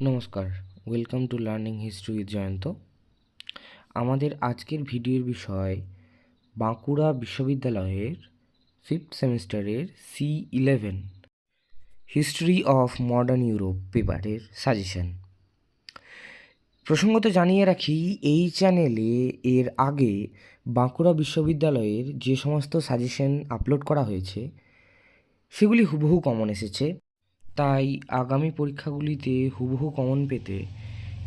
নমস্কার, welcome to learning history with Jayanta. আমাদের আজকের ভিডিওর বিষয় বাঁকুড়া বিশ্ববিদ্যালয়ের 5th সেমিস্টারের C11 history of modern Europe পেপারের সাজেশন। প্রসঙ্গত জানিয়ে রাখি, এই চ্যানেলে এর আগে বাঁকুড়া বিশ্ববিদ্যালয়ের যে সমস্ত সাজেশন আপলোড করা হয়েছে সেগুলি হুবহু কমন এসেছে। তাই আগামী পরীক্ষাগুলিতে হুবহু কমন পেতে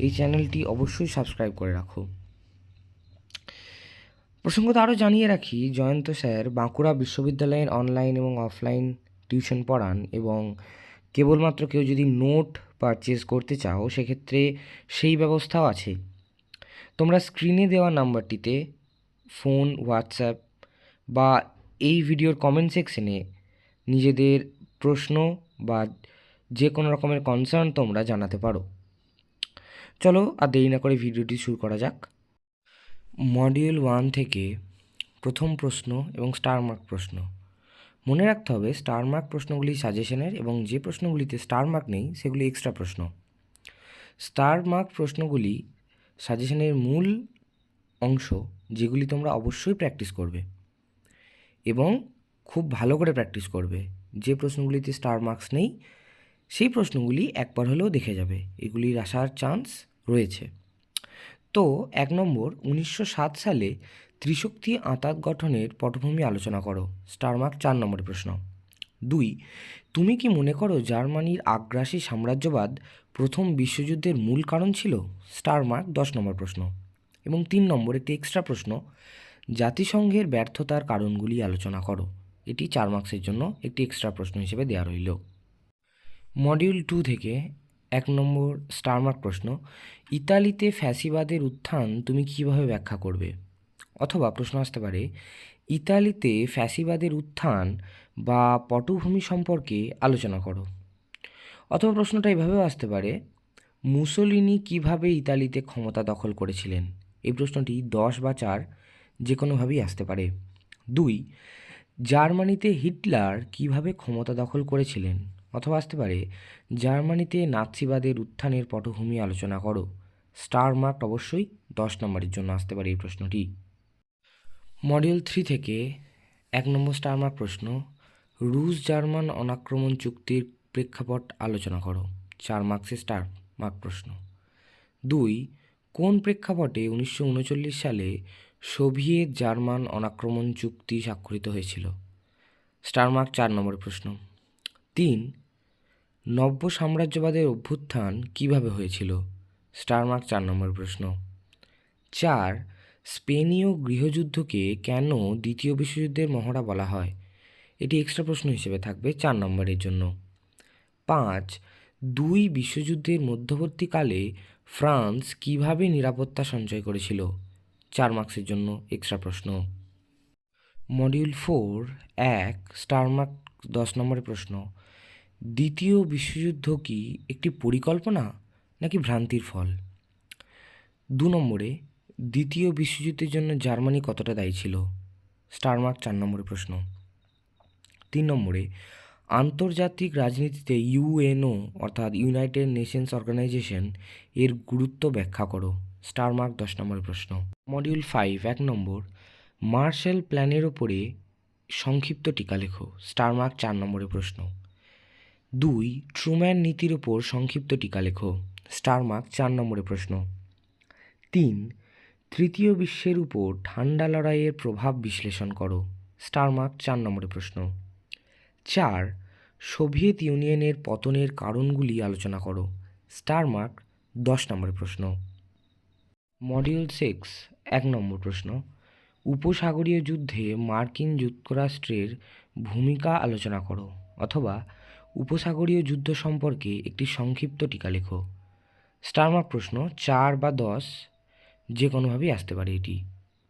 এই চ্যানেলটি অবশ্যই সাবস্ক্রাইব করে রাখো। প্রসঙ্গত আরও জানিয়ে রাখি, জয়ন্ত স্যার বাঁকুড়া বিশ্ববিদ্যালয়ের অনলাইন এবং অফলাইন টিউশন পড়ান এবং কেবলমাত্র কেউ যদি নোট পারচেজ করতে চাও সেক্ষেত্রে সেই ব্যবস্থাও আছে। তোমরা স্ক্রিনে দেওয়া নাম্বারটিতে ফোন, হোয়াটসঅ্যাপ বা এই ভিডিওর কমেন্ট সেকশনে নিজেদের প্রশ্ন বা যে কোনো রকমের কনসার্ন তোমরা জানাতে পারো। চলো আর দেরি না করে ভিডিওটি শুরু করা যাক। মডিউল 1 থেকে প্রথম প্রশ্ন এবং স্টার মার্ক প্রশ্ন। মনে রাখতে হবে স্টার মার্ক প্রশ্নগুলি সাজেশনের এবং যে প্রশ্নগুলিতে স্টার মার্ক নেই সেগুলি এক্সট্রা প্রশ্ন। স্টার মার্ক প্রশ্নগুলি সাজেশনের মূল অংশ, যেগুলি তোমরা অবশ্যই প্র্যাকটিস করবে এবং খুব ভালো করে প্র্যাকটিস করবে। যে প্রশ্নগুলিতে স্টার মার্কস নেই সেই প্রশ্নগুলি একবার হলেও দেখে যাবে, এগুলির আসার চান্স রয়েছে। তো 1 নম্বর, 1907 সালে ত্রিশক্তি আঁতাত গঠনের পটভূমি আলোচনা করো। স্টার মার্ক 4 নম্বরের প্রশ্ন। 2, তুমি কি মনে করো জার্মানির আগ্রাসী সাম্রাজ্যবাদ প্রথম বিশ্বযুদ্ধের মূল কারণ ছিল? স্টার মার্ক 10 নম্বর প্রশ্ন। এবং 3 নম্বর একটি এক্সট্রা প্রশ্ন, জাতিসংঘের ব্যর্থতার কারণগুলি আলোচনা করো। এটি 4 মার্কসের জন্য একটি এক্সট্রা প্রশ্ন হিসেবে দেওয়া রইল। মডিউল 2 থেকে 1 নম্বর স্টার মার্ক প্রশ্ন, ইতালিতে ফ্যাসিবাদের উত্থান তুমি কীভাবে ব্যাখ্যা করবে? অথবা প্রশ্ন আসতে পারে, ইতালিতে ফ্যাসিবাদের উত্থান বা পটভূমি সম্পর্কে আলোচনা করো। অথবা প্রশ্নটা এভাবেও আসতে পারে, মুসোলিনি কিভাবে ইতালিতে ক্ষমতা দখল করেছিলেন? এই প্রশ্নটি 10 বা 4 যে কোনোভাবেই আসতে পারে। 2, জার্মানিতে হিটলার কিভাবে ক্ষমতা দখল করেছিলেন? অথবা আসতে পারে, জার্মানিতে নাৎসিবাদের উত্থানের পটভূমি আলোচনা করো। স্টার মার্ক অবশ্যই 10 নম্বরের জন্য আসতে পারে এই প্রশ্নটি। মডিউল 3 থেকে 1 নম্বর স্টার মার্ক প্রশ্ন, রুশ জার্মান অনাক্রমণ চুক্তির প্রেক্ষাপট আলোচনা করো। 4 মার্কসের স্টার মার্ক প্রশ্ন। 2, কোন প্রেক্ষাপটে 1939 সালে সোভিয়েত জার্মান অনাক্রমণ চুক্তি স্বাক্ষরিত হয়েছিল? স্টার মার্ক 4 নম্বরের প্রশ্ন। 3, নব্য সাম্রাজ্যবাদের অভ্যুত্থান কিভাবে হয়েছিল? স্টার মার্ক 4 নম্বর প্রশ্ন। 4, স্পেনীয় গৃহযুদ্ধকে কেন দ্বিতীয় বিশ্বযুদ্ধের মহড়া বলা হয়? এটি এক্সট্রা প্রশ্ন হিসেবে থাকবে 4 নম্বরের জন্য। 5, 2 বিশ্বযুদ্ধের মধ্যবর্তীকালে ফ্রান্স কিভাবে নিরাপত্তা সঞ্চয় করেছিল? 4 মার্কসের জন্য এক্সট্রা প্রশ্ন। মডিউল 4 1 স্টার মার্ক 10 নম্বরের প্রশ্ন, দ্বিতীয় বিশ্বযুদ্ধ কি একটি পরিকল্পনা নাকি ভ্রান্তির ফল? 2 নম্বরে, দ্বিতীয় বিশ্বযুদ্ধের জন্য জার্মানি কতটা দায়ী ছিল? স্টার মার্ক 4 নম্বরের প্রশ্ন। 3 নম্বরে, আন্তর্জাতিক রাজনীতিতে ইউএনও অর্থাৎ ইউনাইটেড নেশনস অর্গানাইজেশন এর গুরুত্ব ব্যাখ্যা করো। স্টার মার্ক 10 নম্বরের প্রশ্ন। মডিউল 5 1 নম্বর, মার্শাল প্ল্যানের ওপরে সংক্ষিপ্ত টিকা লেখো। স্টার মার্ক 4 নম্বরের প্রশ্ন। 2, ট্রুম্যান নীতির ওপর সংক্ষিপ্ত টিকা লেখো। স্টার মার্ক 4 নম্বরের প্রশ্ন। 3, তৃতীয় বিশ্বের উপর ঠান্ডা লড়াইয়ের প্রভাব বিশ্লেষণ করো। স্টার মার্ক 4 নম্বরের প্রশ্ন। 4, সোভিয়েত ইউনিয়নের পতনের কারণগুলি আলোচনা করো। স্টার মার্ক 10 নম্বরের প্রশ্ন। মডিউল 6 1 নম্বর প্রশ্ন, উপসাগরীয় যুদ্ধে মার্কিন যুক্তরাষ্ট্রের ভূমিকা আলোচনা করো। অথবা উপসাগরীয় যুদ্ধ সম্পর্কে একটি সংক্ষিপ্ত টিকা লেখো। স্টার মার্ক প্রশ্ন 4 বা 10 যে কোনোভাবেই আসতে পারে এটি।